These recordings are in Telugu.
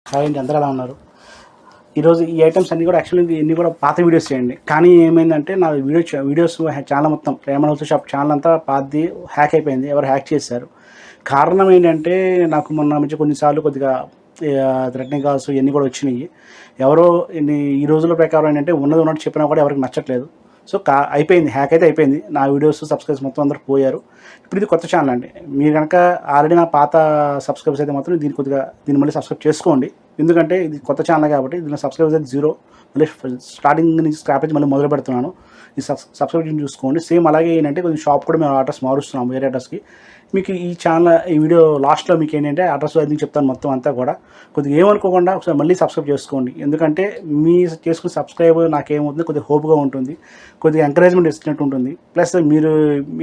హాయ్ అండి, అందరూ ఎలా ఉన్నారు? ఈరోజు ఈ ఐటమ్స్ అన్నీ కూడా యాక్చువల్లీ ఇన్ని కూడా పాత వీడియోస్ చేయండి. కానీ ఏమైందంటే నా వీడియోస్ ఛానల్ మొత్తం ప్రేమ హౌస్ షాప్ ఛానల్ అంతా పాతది హ్యాక్ అయిపోయింది. ఎవరు హ్యాక్ చేశారు. కారణం ఏంటంటే నాకు మొన్న నుంచి కొన్నిసార్లు కొద్దిగా థ్రెటనింగ్ కాల్స్ ఇవన్నీ కూడా వచ్చినాయి. ఎవరో ఈ రోజుల ప్రకారం ఏంటంటే ఉన్నది ఉన్నట్టు చెప్పినా కూడా ఎవరికి నచ్చట్లేదు. సో అయిపోయింది, హ్యాక్ అయితే అయిపోయింది. నా వీడియోస్ సబ్స్క్రైబర్స్ మొత్తం అందరూ పోయారు. ఇప్పుడు ఇది కొత్త ఛానల్ అండి. మీరు కనుక ఆల్రెడీ నా పాత సబ్స్క్రైబర్స్ అయితే మాత్రం దీన్ని మళ్ళీ సబ్స్క్రైబ్ చేసుకోండి. ఎందుకంటే ఇది కొత్త ఛానల్ కాబట్టి దీనిలో సబ్స్క్రైబర్స్ అయితే 0. మళ్ళీ స్టార్టింగ్ నుంచి స్క్రాప్ నుంచి మళ్ళీ మొదలు పెడుతున్నాను. ఈ సబ్స్క్రిప్షన్ చూసుకోండి. సేమ్ అలాగే ఏంటంటే కొంచెం షాప్ కూడా మేము అడ్రస్ మారుస్తున్నాము, వేరే అడ్రస్కి. మీకు ఈ ఛానల్ ఈ వీడియో లాస్ట్లో మీకు ఏంటంటే అడ్రస్ అది చెప్తాను మొత్తం అంతా కూడా. కొద్దిగా ఏమనుకోకుండా ఒకసారి మళ్ళీ సబ్స్క్రైబ్ చేసుకోండి. ఎందుకంటే మీ చేసుకున్న సబ్స్క్రైబ్ నాకేమవుతుంది, కొద్దిగా హోప్గా ఉంటుంది, కొద్దిగా ఎంకరేజ్మెంట్ ఇచ్చినట్టు ఉంటుంది. ప్లస్ మీరు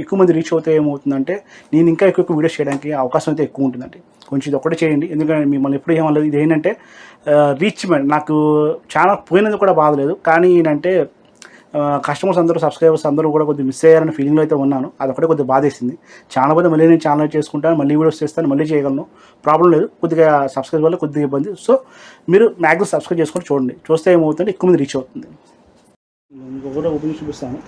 ఎక్కువ మంది రీచ్ అవుతే ఏమవుతుందంటే నేను ఇంకా ఎక్కువ వీడియోస్ చేయడానికి అవకాశం అయితే ఎక్కువ ఉంటుందండి. కొంచెం ఇది ఒక్కటే చేయండి. ఎందుకంటే మిమ్మల్ని ఎప్పుడు ఏమలేదు. ఇది ఏంటంటే రీచ్మెంట్. నాకు ఛానల్ పోయినది కూడా బాధలేదు, కానీ ఏంటంటే కస్టమర్స్ అందరూ సబ్స్క్రైబర్స్ అందరూ కూడా కొద్దిగా మిస్ అయ్యారని ఫీలింగ్లో అయితే ఉన్నాను. అదొకటే కొద్దిగా బాధేసింది. ఛానల్ పోతే మళ్ళీ నేను ఛానల్ చేసుకుంటాను, మళ్ళీ వీడియోస్ చేస్తాను, మళ్ళీ చేయగలను, ప్రాబ్లం లేదు. కొద్దిగా సబ్స్క్రైబ్ వల్ల కొద్దిగా ఇబ్బంది. సో మీరు మ్యాక్సిమం సబ్స్క్రైబ్ చేసుకొని చూడండి. చూస్తే ఏమవుతుందంటే ఎక్కువ మంది రీచ్ అవుతుంది. ఇంకొకటి ఓపెన్ చూపిస్తాను.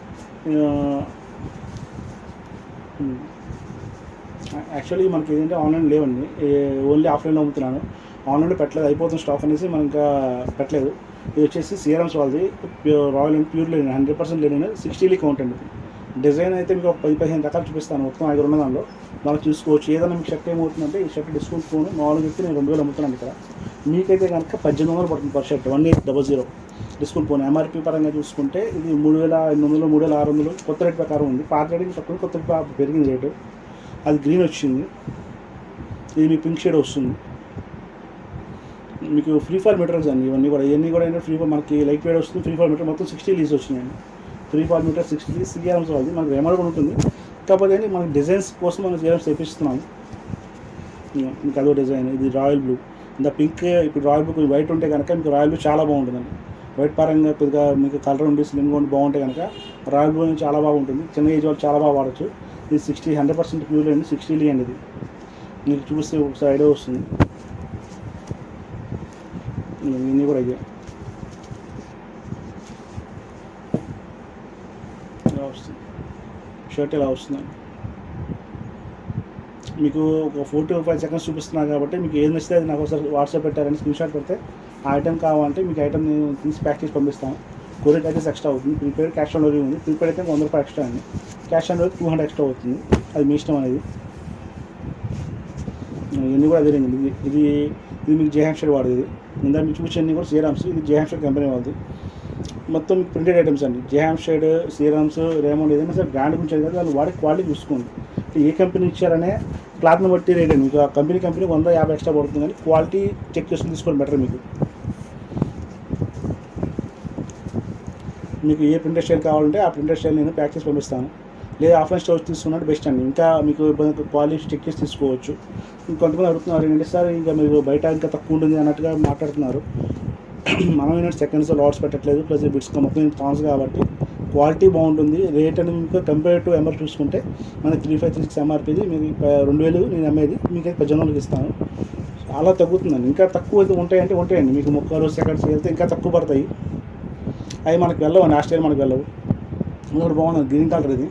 యాక్చువల్లీ మనకి ఏంటంటే ఆన్లైన్ లేవండి, ఓన్లీ ఆఫ్లైన్లో అమ్ముతున్నాను. ఆన్లైన్లో పెట్టలేదు, అయిపోతుంది స్టాక్ అనేసి మనం ఇంకా పెట్టలేదు. ఇది వచ్చేసి సీరమ్స్ వాళ్ళది రాయల్ అండ్ ప్యూర్ లేని 100% లేని 60 కౌంట్ అండి. డిజైన్ అయితే మీకు ఒక 10-15 రకాలు చూపిస్తాను. మొత్తం 5 ఉన్న దానిలో మనం చూసుకోవచ్చు. ఏదైనా మీకు షర్ట్ ఏమవుతుందంటే ఈ షర్ట్ డిస్కౌంట్ ఫోన్ 4 చెప్తే నేను 2000 అమ్ముతున్నాను. ఇక్కడ మీకైతే కనుక 1800 పడుతుంది per shirt. 1800 discount phone. MRP పరంగా చూసుకుంటే ఇది 3800, 3600 కొత్త రేట్ ప్రకారం ఉంది. పాత రేట్ తక్కువ, కొత్త రేట్ పెరిగింది రేటు. అది గ్రీన్ వచ్చింది. ఇది మీ పింక్ షేడ్ వస్తుంది. మీకు ఫ్రీ ఫాల్ మెటీరియల్స్ అండి ఇవన్నీ కూడా ఏంటంటే ఫ్రీ ఫాల్ మనకి లైట్ వెయిట్ వస్తుంది. ఫ్రీ ఫాల్ మెటీరియల్ మొత్తం 60 లీజ్ వచ్చినాయండి. ఫ్రీ ఫాల్ మెటీరియల్ 60 సీఆర్ఎమ్స్ వాళ్ళది. మనకి రెమల్ కూడా ఉంటుంది. కాకపోతే మనకి డిజైన్స్ కోసం మనం సీఆర్ఎమ్స్ తెప్పిస్తున్నాము. మీకు అదో డిజైన్. ఇది రాయల్ బ్లూ. ఇంకా పింక్. ఇప్పుడు రాయల్ బ్లూ వైట్ ఉంటే కనుక మీకు రాయల్ బ్లూ చాలా బాగుంటుందండి. వైట్ పరంగా కొద్దిగా మీకు కలర్ ఉండి స్లిమ్గా ఉండి బాగుంటే కనుక రాయల్ బ్లూ చాలా బాగుంటుంది. చిన్న ఏజ్ వాళ్ళు చాలా బాగా వాడచ్చు. ఇది 100% ప్యూర్ అండి. 60 లీ అండి. ఇది మీకు చూస్తే ఒకసారి ఐడియా వస్తుంది. ఇవన్నీ కూడా అయ్యాయి. ఇలా వస్తుంది షర్ట్. ఇలా వస్తుందండి. మీకు ఒక 4-5 సెకండ్స్ చూపిస్తున్నాను కాబట్టి మీకు ఏది నచ్చితే అది నాకు ఒకసారి వాట్సాప్ పెట్టారని స్క్రీన్ షాట్ పెడితే ఆ ఐటమ్ కావాలంటే మీకు ఐటమ్ నేను తీసి ప్యాక్ చేసి పంపిస్తాను. కొరియర్ చార్జెస్ ఎక్స్ట్రా అవుతుంది. ప్రీపెయిడ్ క్యాష్ ఆన్ డెలివరీ ఉంది. ప్రీపెయిడ్ అయితే 100 రూపాయలు ఎక్స్ట్రా అండి. క్యాష్ ఆన్ డెలివరీ 200 ఎక్స్ట్రా అవుతుంది. అది మీ ఇష్టం అనేది. ఇవన్నీ కూడా అదే రేంజ్. ఇది మీకు జేహామ్ వాడేది. ఇందా మీకు చూపించన్నీ కూడా సీరమ్స్. ఇది జేహామ్ కంపెనీ వాళ్ళది. మొత్తం మీకు ప్రింటెడ్ ఐటమ్స్ అండి. జేహామ్ సీరమ్స్, రేమండ్ ఏదైనా సరే బ్రాండ్ గురించి కదా వాళ్ళు వాడే క్వాలిటీ చూసుకోండి. ఏ కంపెనీ ఇచ్చారనే క్లాత్ని బట్టి రేట్ అండి. మీకు ఆ కంపెనీ 150 ఎక్స్ట్రా పడుతుంది, కానీ క్వాలిటీ చెక్ చేసుకుని తీసుకోండి బెటర్. మీకు ఏ ప్రింటెడ్ స్టైల్ కావాలంటే ఆ ప్రింటెడ్ స్టైల్ నేను ప్యాక్ చేసి పంపిస్తాను. లేదా ఆఫ్లైన్ స్టోర్స్ తీసుకున్నట్టు బెస్ట్ అండి. ఇంకా మీకు క్వాలిటీ చెక్ చేసి తీసుకోవచ్చు. కొంతమంది అడుగుతున్నారు ఏంటంటే సార్ ఇంకా మీరు బయట ఇంకా తక్కువ ఉంటుంది అన్నట్టుగా మాట్లాడుతున్నారు. మనం ఏంటంటే సెకండ్స్ లాట్స్ పెట్టట్లేదు. ప్లస్ బిట్స్ మొత్తం థాన్స్ కాబట్టి క్వాలిటీ బాగుంటుంది. రేట్ అనేది మీకు కంపేర్ టు ఎంఆర్పీ చూసుకుంటే మనకి 3536 ఎంఆర్పీది మీకు 2000 నేను అమ్మేది మీకు 1800కి ఇస్తాను. చాలా తగ్గుతుందండి. ఇంకా తక్కువ అయితే ఉంటాయండి. మీకు 30 సెకండ్స్ వెళ్తే ఇంకా తక్కువ పడతాయి. అవి మనకు వెళ్ళవు. లాస్ట్ ఇయర్ మనకు వెళ్ళవు. ఇంకొకటి బాగుంది గ్రీన్ కలర్. ఇది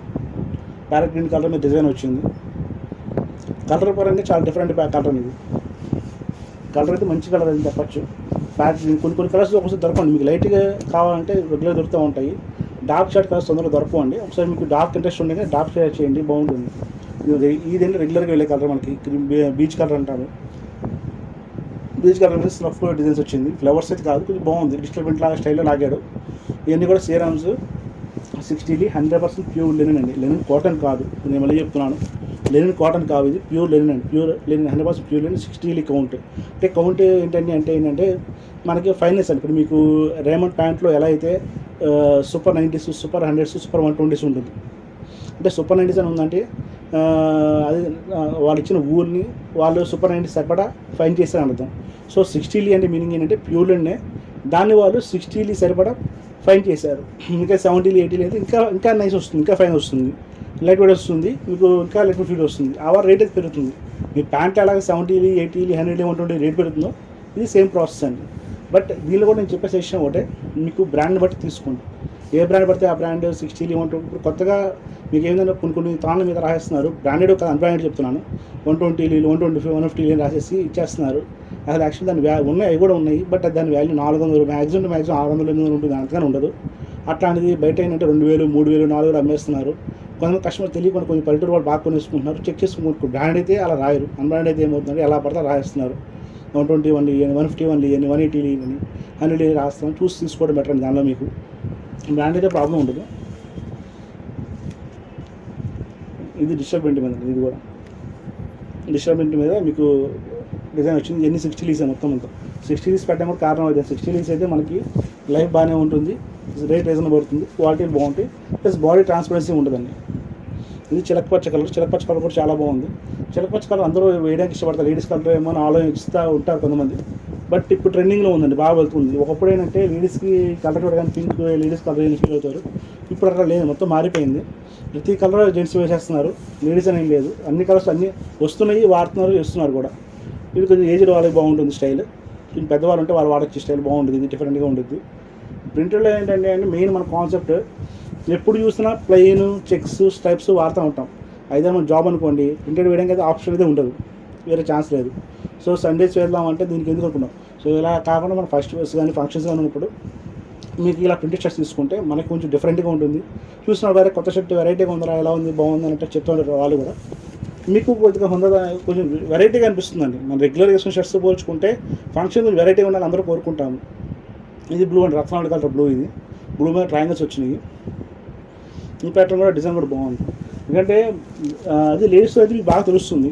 ప్యారెట్ గ్రీన్ కలర్ మీద డిజైన్ వచ్చింది. కలర్ పరంగా చాలా డిఫరెంట్ కలర్. ఇది కలర్ అయితే మంచి కలర్ అని చెప్పచ్చు. ప్యారెట్ గ్రీన్ కొన్ని కలర్స్ ఒకసారి దొరకండి. మీకు లైట్గా కావాలంటే రెగ్యులర్ దొరుకుతూ ఉంటాయి. డార్క్ షార్ట్ కలర్స్ తొందరగా దొరకవండి. ఒకసారి మీకు డార్క్ ఇంట్రెస్ట్ ఉండే డార్క్ షేడ్ చేయండి, బాగుంటుంది. ఇదేంటి రెగ్యులర్గా వెళ్ళే కలర్. మనకి బీచ్ కలర్ అంటారు. బీచ్ కలర్ మీద స్లఫ్ డిజైన్స్ వచ్చింది. ఫ్లవర్స్ అయితే కాదు, కొంచెం బాగుంది. డిజిటల్ ప్రింట్ లాగా స్టైల్లో లాగాడు. ఇవన్నీ కూడా సీరమ్స్ 60 లీ 100% ప్యూర్ లెనిన్ అండి. లెనిన్ కాటన్ కాదు, నేను మళ్ళీ చెప్తున్నాను. లెనిన్ కాటన్ కాదు, ఇది ప్యూర్ లెనిన్ అండి. Pure linen 100% pure linen. 60 లీ కౌంట్. అంటే కౌంట్ ఏంటంటే మనకి ఫైనల్స్ అండి. ఇప్పుడు మీకు రేమండ్ ప్యాంట్లో ఎలా అయితే super 90s, super 100s, super 120s ఉంటుంది. అంటే సూపర్ 90s అని ఉందంటే అది వాళ్ళు ఇచ్చిన ఊరిని వాళ్ళు సూపర్ 90s సరిపడా ఫైన్ చేస్తారని అర్థం. సో 60 లీ అంటే మీనింగ్ ఏంటంటే ప్యూర్ లెన్నే, దాన్ని వాళ్ళు 60 లీ సరిపడా ఫైన్ చేశారు. ఇంకా 70 లీ 80 లీ అయితే ఇంకా నైస్ వస్తుంది, ఇంకా ఫైన్ వస్తుంది, లైట్ వెయిట్ వస్తుంది, మీకు ఇంకా లైట్ ఫీట్ వస్తుంది. ఆ రేట్ అయితే పెరుగుతుంది. మీ ప్యాంట్ అలాగే 70 లీ 80 లీ 100 లీ 120 రేట్ పెరుగుతుందో ఇది సేమ్ ప్రాసెస్ అండి. బట్ దీనిలో కూడా నేను చెప్పే సజెషన్ ఒకటే, మీకు బ్రాండ్ బట్టి తీసుకోండి. ఏ బ్రాండ్ పడితే ఆ బ్రాండ్ 60 120. ఇప్పుడు కొత్తగా మీకు ఏంటంటే కొన్ని తాళ్ళ మీద రాసేస్తున్నారు, బ్రాండెడ్ ఒక అన్బ్రాండెడ్ చెప్తున్నాను, 120 125 150 రాసేసి ఇచ్చేస్తున్నారు. అసలు యాక్చువల్ దాని ఉన్నాయి, అవి కూడా ఉన్నాయి, బట్ దాని వాల్యూ 400, మ్యాక్సిమం 600 800 ఉంటుంది, అంతగానే ఉండదు. అట్లాంటిది బయట ఏంటంటే 2000 3000 4000 అమ్మేస్తున్నారు. కొంతమంది కస్టమర్ తెలియకుండా కొన్ని పల్లెటూరు వాళ్ళు బాగా కొనేసుకుంటున్నారు, చెక్ చేసుకుంటున్నారు. బ్రాండ్ అయితే అలా రాయరు, అన్బ్రాండ్ అయితే ఏమవుతుందంటే ఎలా పడితే రాయిస్తున్నారు. 121 ఇవ్వండి, 151 ఇవ్వండి, 180 ఇవ్వండి, 100 రాస్తాం, చూసి తీసుకోవడం బెటర్ అండి. దానిలో మీకు బ్రాండ్ అయితే ప్రాబ్లం ఉండదు. ఇది డిస్టర్బెంట్ మీద, ఇది కూడా డిస్టర్బెంట్ మీద మీకు డిజైన్ వచ్చింది. ఎన్ని 60 లీస్ మొత్తం అంతా 60 లీస్ పెట్టడం కూడా కారణం అయితే 60 లీస్ అయితే మనకి లైఫ్ బాగానే ఉంటుంది, రేట్ రీజనబుల్ పడుతుంది, క్వాలిటీ బాగుంటాయి, ప్లస్ బాడీ ట్రాన్స్పరెన్సీ ఉంటుందండి. ఇది చిలకపచ్చ కలర్ కూడా చాలా బాగుంది. చిలకపచ్చ కలర్ అందరూ వేయడానికి ఇష్టపడతారు, లేడీస్ కలర్ ఏమో ఆలోచిస్తూ ఉంటారు కొంతమంది. బట్ ఇప్పుడు ట్రెండింగ్లో ఉందండి, బాగా వెళ్తుంది. ఒకప్పుడు ఏంటంటే లేడీస్కి కలర్ చూడగానే పింక్ లేడీస్ కలర్ ఏం ఫీల్ అవుతారు, ఇప్పుడు అట్లా లేదు, మొత్తం మారిపోయింది. ప్రతి కలర్ జెంట్స్ వేసేస్తున్నారు, లేడీస్ అని ఏం లేదు, అన్ని కలర్స్ అన్నీ వస్తున్నాయి, వాడుతున్నారు, చేస్తున్నారు కూడా. ఇది కొంచెం ఏజ్డ్ వాళ్ళకి బాగుంటుంది స్టైల్, ఇంక పెద్దవాళ్ళు ఉంటే వాళ్ళు వాడొచ్చే స్టైల్ బాగుంటుంది, ఇది డిఫరెంట్గా ఉంటుంది. ప్రింటర్లో ఏంటంటే మెయిన్ మన కాన్సెప్ట్ ఎప్పుడు చూసినా ప్లెయిన్ చెక్స్ స్ట్రైప్స్ వాడుతూ ఉంటాం. అయితే మన జాబ్ అనుకోండి, ప్రింటెడ్ వేయడానికి అయితే ఆప్షన్ అయితే ఉండదు, వేరే ఛాన్స్ లేదు. సో సండేస్ వెళ్దామంటే దీనికి ఎందుకు అనుకున్నాం. సో ఇలా కాకుండా మన ఫస్ట్ వేస్ కానీ ఫంక్షన్స్ కానీ ఉన్నప్పుడు మీకు ఇలా ప్రింటెడ్ షర్ట్స్ తీసుకుంటే మనకు కొంచెం డిఫరెంట్గా ఉంటుంది. చూసిన వేరే కొత్త షర్ట్ వెరైటీగా ఉందా, ఎలా ఉంది, బాగుంది అంటే చెప్తూ ఉంటారు వాళ్ళు కూడా. మీకు కొద్దిగా కొంచెం వెరైటీగా అనిపిస్తుందండి. మనం రెగ్యులర్గా వేసుకున్న షర్ట్స్ పోల్చుకుంటే ఫంక్షన్ వెరైటీగా ఉండాలని అందరూ కోరుకుంటాము. ఇది బ్లూ అండి, రత్నావళి కలర్ బ్లూ. ఇది బ్లూ మీద ట్రయాంగిల్స్ వచ్చినాయి. ఈ ప్యాటర్న్ కూడా డిజైన్ కూడా బాగుంది. ఎందుకంటే అది లేడీస్ అయితే మీకు బాగా తెలుస్తుంది.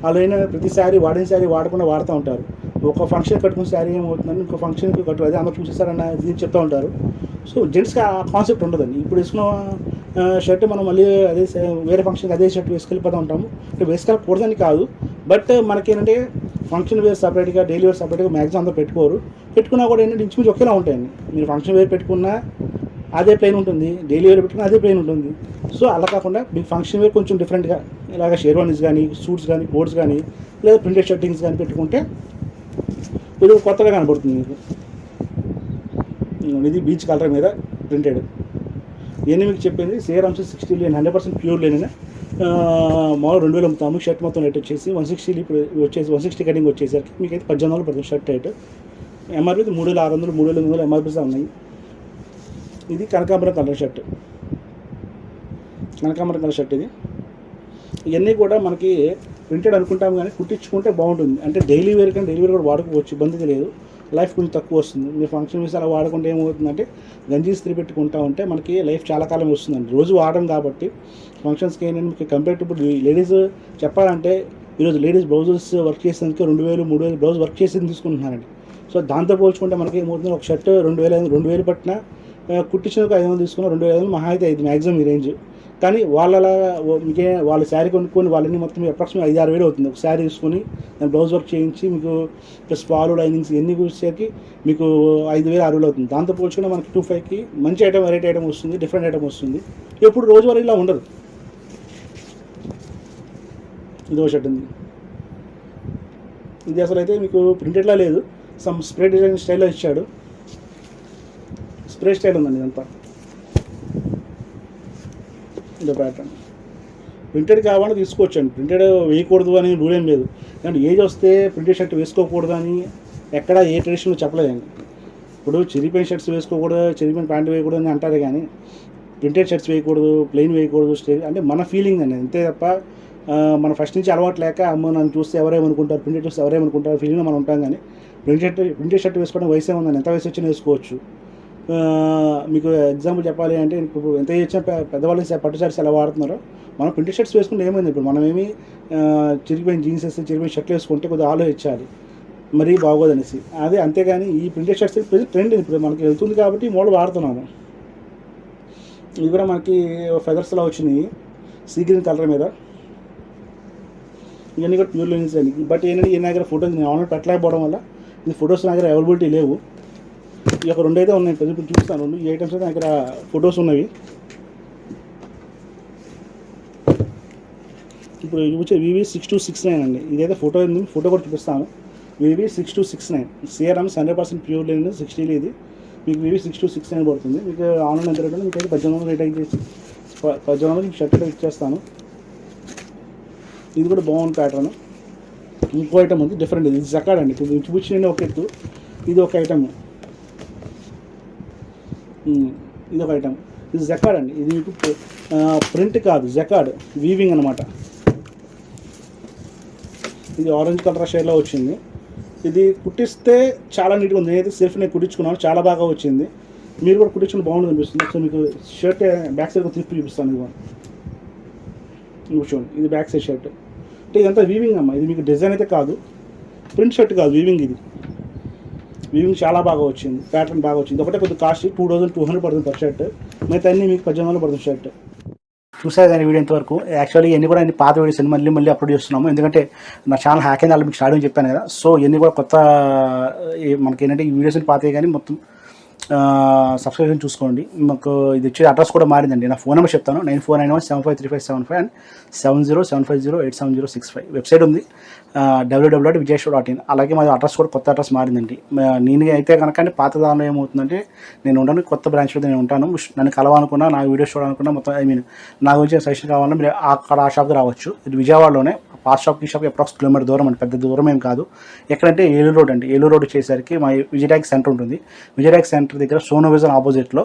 వాళ్ళు ఏంటంటే ప్రతి శారీ వాడిన శారీ వాడకుండా వాడుతూ ఉంటారు. ఒక ఫంక్షన్ కట్టుకున్న శారీ ఏమవుతుందని ఇంకో ఫంక్షన్కి కట్టు, అదే అందరూ చూసేసారన్న ఇది చెప్తూ ఉంటారు. సో జెంట్స్కి ఆ కాన్సెప్ట్ ఉండదండి. ఇప్పుడు వేసుకున్న షర్ట్ మనం మళ్ళీ అదే వేరే ఫంక్షన్కి అదే షర్ట్ వేసుకెళ్ళిపోతూ ఉంటాము. అంటే వేసుకెళ్ళకూడదని కాదు, బట్ మనకేంటంటే ఫంక్షన్ వేర్ సపరేట్గా, డైలీ వేర్ సపరేట్గా మ్యాక్సిమం అందరూ పెట్టుకోరు. పెట్టుకున్నా కూడా ఏంటంటే ఇంచుమించు ఒకేలా ఉంటాయండి. మీరు ఫంక్షన్ వేర్ పెట్టుకున్నా అదే ప్లెయిన్ ఉంటుంది, డైలీ వేర్ పెట్టుకున్నా అదే ప్లెయిన్ ఉంటుంది. సో అలా కాకుండా మీకు ఫంక్షన్ వేర్ కొంచెం డిఫరెంట్గా ఇలాగ షేర్వానీస్ కానీ, సూట్స్ కానీ, కోట్స్ కానీ, లేదా ప్రింటెడ్ షర్టింగ్స్ కానీ పెట్టుకుంటే ఇది కొత్తగా కనబడుతుంది మీకు. ఇది బీచ్ కలర్ మీద ప్రింటెడ్. ఇవన్నీ మీకు చెప్పింది సేరమ్స్ 60 లేని 100% ప్యూర్ లేని మామూలు 2000 అమ్ముతాము. షర్ట్ మొత్తం రేట్ వచ్చేసి 160. ఇప్పుడు వచ్చేసి 160 కటింగ్ వచ్చేసరికి మీకు అయితే 1800 పడుతుంది షర్ట్ రేట్. ఎంఆర్పీ 3600 3800 ఎంఆర్పీస్ ఉన్నాయి. ఇది కనకాంబరం కలర్ షర్ట్, కనకాంబరం కలర్ షర్ట్. ఇది ఇవన్నీ కూడా మనకి ప్రింటెడ్ అనుకుంటాం, కానీ కుట్టించుకుంటే బాగుంటుంది. అంటే డైలీ వేర్ కానీ డైలీ వేర్ కూడా వాడుకోవచ్చు, ఇబ్బంది లేదు. లైఫ్ కొంచెం తక్కువ వస్తుంది. మీరు ఫంక్షన్ వేసి అలా వాడుకుంటే ఏమవుతుందంటే గంజి ఇస్త్రీ పెట్టుకుంటా ఉంటే మనకి లైఫ్ చాలా కాలం వస్తుందండి, రోజు వాడడం కాబట్టి. ఫంక్షన్స్కి ఏంటంటే మీకు కంపేర్ టు ఇప్పుడు లేడీస్ చెప్పాలంటే ఈరోజు లేడీస్ బ్లౌజెస్ వర్క్ చేసేందుకు 2000 3000 బ్లౌజ్ వర్క్ చేసేది తీసుకుంటున్నారండి. సో దాంతో పోల్చుకుంటే మనకి ఏమవుతుంది, ఒక షర్ట్ 2000 పట్టిన కుట్టించినందుకు 500 తీసుకున్న 2000 మహా అయితే 5 మ్యాక్సిమం ఈ రేంజ్. కానీ వాళ్ళలా మీకే వాళ్ళ శారీ కొనుక్కొని వాళ్ళని మొత్తం అప్రాక్సిమేట్ 5-6 వేలు అవుతుంది. ఒక శారీ తీసుకొని దాని బ్లౌజ్ వర్క్ చేయించి మీకు ప్లస్ ఫాలు లైనింగ్స్ ఇవన్నీ కూర్చేకి మీకు 5,000 6,000 అవుతుంది. దాంతో పోల్చుకుంటే మనకి 25కి మంచి ఐటమ్, వెరైటీ ఐటమ్ వస్తుంది, డిఫరెంట్ ఐటమ్ వస్తుంది. ఎప్పుడు రోజువారీ ఇలా ఉండదు. ఇదో షర్ట్ ఉంది, ఇది అసలు అయితే మీకు ప్రింటెడ్లా లేదు, సమ్ స్ప్రే డిజైన్ స్టైల్లో ఇచ్చాడు. స్ప్రే స్టైల్ ఉందండి ఇదంతా. ఇదో ప్యాటర్న్ ప్రింటెడ్ కావాలని తీసుకోవచ్చండి. ప్రింటెడ్ వేయకూడదు అని రూల్ ఏం లేదు. కానీ ఏజ్ వస్తే ప్రింటెడ్ షర్ట్ వేసుకోకూడదు అని ఎక్కడ ఏ ట్రెడిషన్లో చెప్పలేదండి. ఇప్పుడు చిరిగిపోయిన షర్ట్స్ వేసుకోకూడదు, చిరిగిపోయిన ప్యాంట్ వేయకూడదు అని అంటారు, కానీ ప్రింటెడ్ షర్ట్స్ వేయకూడదు, ప్లెయిన్ వేయకూడదు, అంటే మన ఫీలింగ్ అండి, అంతే తప్ప మన ఫస్ట్ నుంచి అలవాటు లేక అమ్మ నన్ను చూస్తే ఎవరేమనుకుంటారు, ప్రింటెడ్ చూస్తే ఎవరేమనుకుంటారు ఫీలింగ్లో మనం ఉంటాం. కానీ ప్రింటెడ్ షర్ట్ వేసుకోవడం వయసే ఉందని, ఎంత వయసు వచ్చినా వేసుకోవచ్చు. మీకు ఎగ్జాంపుల్ చెప్పాలి అంటే ఇప్పుడు ఎంత వచ్చినా పెద్దవాళ్ళు పట్టు షర్ట్స్ ఎలా వాడుతున్నారో మనం ప్రింటెడ్ షర్ట్స్ వేసుకుంటే ఏమైంది, ఇప్పుడు మనమేమి చిరిగిపోయిన జీన్స్ వేస్తే చిరిగిపోయిన షర్ట్లు వేసుకుంటే కొద్దిగా ఆలోచించాలి, మరీ బాగోదనేసి. అదే అంతేగాని ఈ ప్రింటెడ్ షర్ట్స్ ట్రెండ్ ఇప్పుడు మనకి వెళ్తుంది కాబట్టి మోడల్ వాడుతున్నాము. ఇది కూడా మనకి ఫెదర్స్లో వచ్చినాయి, సీ గ్రీన్ కలర్ మీద. ఇవన్నీ కూడా ప్యూర్ లెన్స్ అండి. బట్ ఏంటంటే ఈ దగ్గర ఫొటోస్ నేను ఆన్లైన్ పెట్టలేకపోవడం వల్ల ఈ ఫొటోస్ నా దగ్గర అవైలబిలిటీ లేవు. ఈ యొక్క 2 అయితే ఉన్నాయి, ఇప్పుడు చూపిస్తాను. ఈ ఐటమ్స్ అయితే నా దగ్గర ఫొటోస్ ఉన్నవి. ఇప్పుడు వచ్చే VV6269 అండి. ఇదైతే ఫోటో ఉంది, ఫోటో కూడా చూపిస్తాను. VV6269 CRMs 100% ప్యూర్ లైన్ 60 ఇది మీకు VV6269 పడుతుంది. మీకు ఆన్లైన్ ఎంత రేట్ మీకు అయితే 1800 రేట్ అయితే 1800 మీకు షర్ట్ ఇచ్చేస్తాను. ఇది కూడా బాగుంది ప్యాటర్న్. ఇంకో ఐటమ్ ఉంది డిఫరెంట్, ఇది జకాడ్ అండి. చూపించిన ఒక ఎత్తు, ఇది ఒక ఐటమ్, ఇది ఒక ఐటమ్. ఇది జకాడ్ అండి. ఇది మీకు ప్రింట్ కాదు, జకాడ్ వీవింగ్ అనమాట. ఇది ఆరెంజ్ కలర్ షేడ్లో వచ్చింది. ఇది కుట్టిస్తే చాలా నీట్గా ఉంది. నేనైతే సెల్ఫ్ నేను కుట్టించుకున్నాను, చాలా బాగా వచ్చింది. మీరు కూడా కుట్టించుకుని బాగుంటుంది అనిపిస్తుంది. సో మీకు షర్ట్ బ్యాక్ సైడ్ తిప్పి చూపిస్తాను. ఇది చూడండి, ఇది బ్యాక్ సైడ్ షర్ట్. అంటే ఇదంతా వీవింగ్ అమ్మ. ఇది మీకు డిజైన్ అయితే కాదు, ప్రింట్ షర్ట్ కాదు, వీవింగ్. ఇది వీవింగ్ చాలా బాగా వచ్చింది, ప్యాటర్న్ బాగా వచ్చింది. ఒకటే కొద్దిగా కాస్ట్ 2200 పడుతుంది పర్ షర్ట్. మిగతా అన్నీ మీకు 1800 పడుతుంది షర్ట్. చూసారు కానీ వీడియో ఇంతవరకు. యాక్చువల్లీ ఇవన్నీ కూడా అన్ని పాత వీడియోస్ మళ్ళీ అప్లోడ్ చేస్తున్నాము. ఎందుకంటే నా ఛానల్ హ్యాక్ అయింది, మీకు స్టార్టింగ్ చెప్పాను కదా. సో ఇవన్నీ కూడా కొత్త మనకి ఏంటంటే ఈ వీడియోస్ పాతవి కానీ మొత్తం సబ్స్క్రిప్షన్ చూసుకోండి. మాకు ఇది వచ్చే అడ్రస్ కూడా మారిందండి. నా ఫోన్ నెంబర్ చెప్తాను, 9491753575 అండ్ 7075087065. వెబ్సైట్ ఉంది www.vijayshop.in. అలాగే మాది అడ్రస్ కూడా కొత్త అడ్రస్ మారిందండి. నేను అయితే కనుక పాత దానిలో ఏమవుతుందంటే నేను ఉండను, కొత్త బ్రాంచ్లో నేను ఉంటాను. నన్ను కలవాలనుకున్నా, నా వీడియోస్ చూడాలనుకున్నా, మొత్తం నా గురించి సజెషన్ కావాలన్నా మీరు అక్కడ ఆ షాప్కి రావచ్చు. ఇది విజయవాడలోనే. పాస్ షాప్కి షాప్కి అప్రాక్స్ కిలోమీటర్ దూరం అండి, పెద్ద దూరం ఏం కాదు. ఎక్కడంటే ఏలూరు రోడ్ అండి. ఏలూరు రోడ్ వచ్చేసరికి మా విజయటాక్ సెంటర్ ఉంటుంది. విజయటాక్ సెంటర్ దగ్గర సోనో విజన్ ఆపోజిట్లో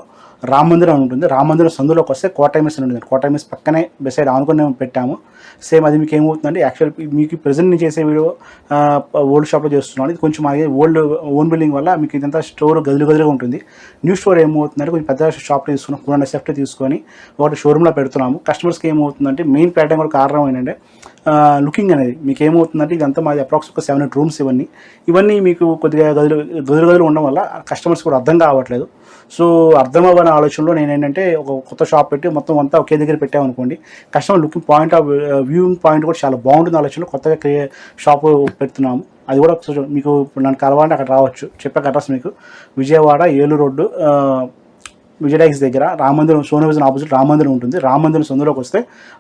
రామ మందిరం ఉంటుంది. రామ మందిరం సందులోకి వస్తే కోటైమిస్ ఉంటుంది. కోటైమిస్ పక్కనే బెసైడ్ ఆనుకుని పెట్టాము. సేమ్ అది మీకు ఏమవుతుందండి, యాక్చువల్ మీకు ప్రజెంట్ నేను చేసే వీడియో ఓల్డ్ షాప్లో చేస్తున్నాను. ఇది కొంచెం మాది ఓన్ బిల్డింగ్ వల్ల మీకు ఇదంతా స్టోర్ గదులుగా ఉంటుంది. న్యూ స్టోర్ ఏమవుతుందంటే కొంచెం పెద్ద షాప్లో తీసుకున్నాం, 200 సెఫ్ట్ తీసుకొని ఒకటి షోరూమ్లో పెడుతున్నాము. కస్టమర్స్కి ఏమవుతుందంటే మెయిన్ ప్యాటర్న్ కూడా కారణం ఏంటంటే లుకింగ్ అనేది. మీకు ఏమవుతుందంటే ఇదంతా మాది అప్రాక్స్ ఒక 7 రూమ్స్. ఇవన్నీ మీకు కొద్దిగా గదులు ఉండడం వల్ల కస్టమర్స్ కూడా అర్థం కావట్లేదు. సో అర్థం అవ్వని ఆలోచనలో నేను ఏంటంటే ఒక కొత్త షాప్ పెట్టి మొత్తం అంతా ఒకే దగ్గర పెట్టామనుకోండి, customer looking point of viewing point కూడా చాలా బాగుంటుంది ఆలోచనలో కొత్తగా షాపు పెడుతున్నాము. అది కూడా మీకు నన్ను కలవాలంటే అక్కడ రావచ్చు. చెప్పాక అడ్రస్ మీకు విజయవాడ ఏలూరు రోడ్డు విజయటాక్స్ దగ్గర రామందిరం సోనో విజన్ ఆపోజిట్ రామందిరం ఉంటుంది. రామందిరం సందులోకి వస్తే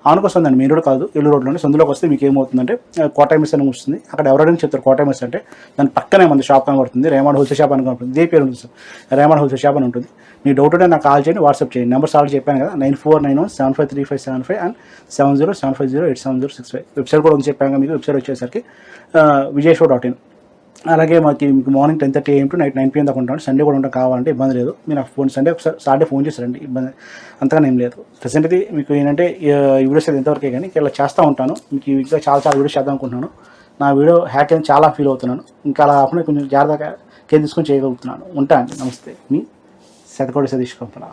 ఆనుకొస్తుందండి, మెయిన్ రోడ్ కాదు, ఏలూరు రోడ్లోనే. సందులోకి వస్తే మీకు ఏమవుతుందంటే కోటైమిస్ అని వస్తుంది. అక్కడ ఎవరైనా చెప్తారు కోటైమిస్ అంటే దాని పక్కనే మన షాప్ కనబడుతుంది, రేమాండ్ హోల్సేల్ షాప్ అని కనబడుతుంది. ఇదే పేరు ఉంటుంది సార్, రేమాండ్ హోల్సేల్ షాప్ అని ఉంటుంది. మీ డౌట్ ఉంటే నాకు కాల్ చేయండి, వాట్సాప్ చేయండి. నెంబర్స్ ఆల్రెడీ చెప్పాను కదా, 9491753575 అండ్ 7075087065. వెబ్సైట్ కూడా ఉంది చెప్పాను మీకు. వెబ్సైట్ వచ్చేసరికి vijayshop.in. అలాగే మీకు morning 10:30 AM to night 9 PM దాకా ఉంటాను. సండే కూడా ఉంటాం, కావాలంటే ఇబ్బంది లేదు. మీరు నాకు సండే ఒకసారి సాటర్డే ఫోన్ చేస్తారండి, ఇబ్బంది అంతగానే ఏం లేదు. ప్రెసెంట్ అయితే మీకు ఏంటంటే ఈ వీడియోస్ అయితే ఎంతవరకే కానీ ఇలా చేస్తూ ఉంటాను. మీకు ఇంకా చాలా వీడియోస్ చేద్దాం అనుకుంటున్నాను. నా వీడియో హ్యాక్ అని చాలా ఫీల్ అవుతున్నాను. ఇంకా అలా కాకుండా కొంచెం జాగ్రత్తగా కేర్ తీసుకొని చేయగలుగుతున్నాను. ఉంటాను. నమస్తే, మీ శతకోటి సతీష్ కంపన.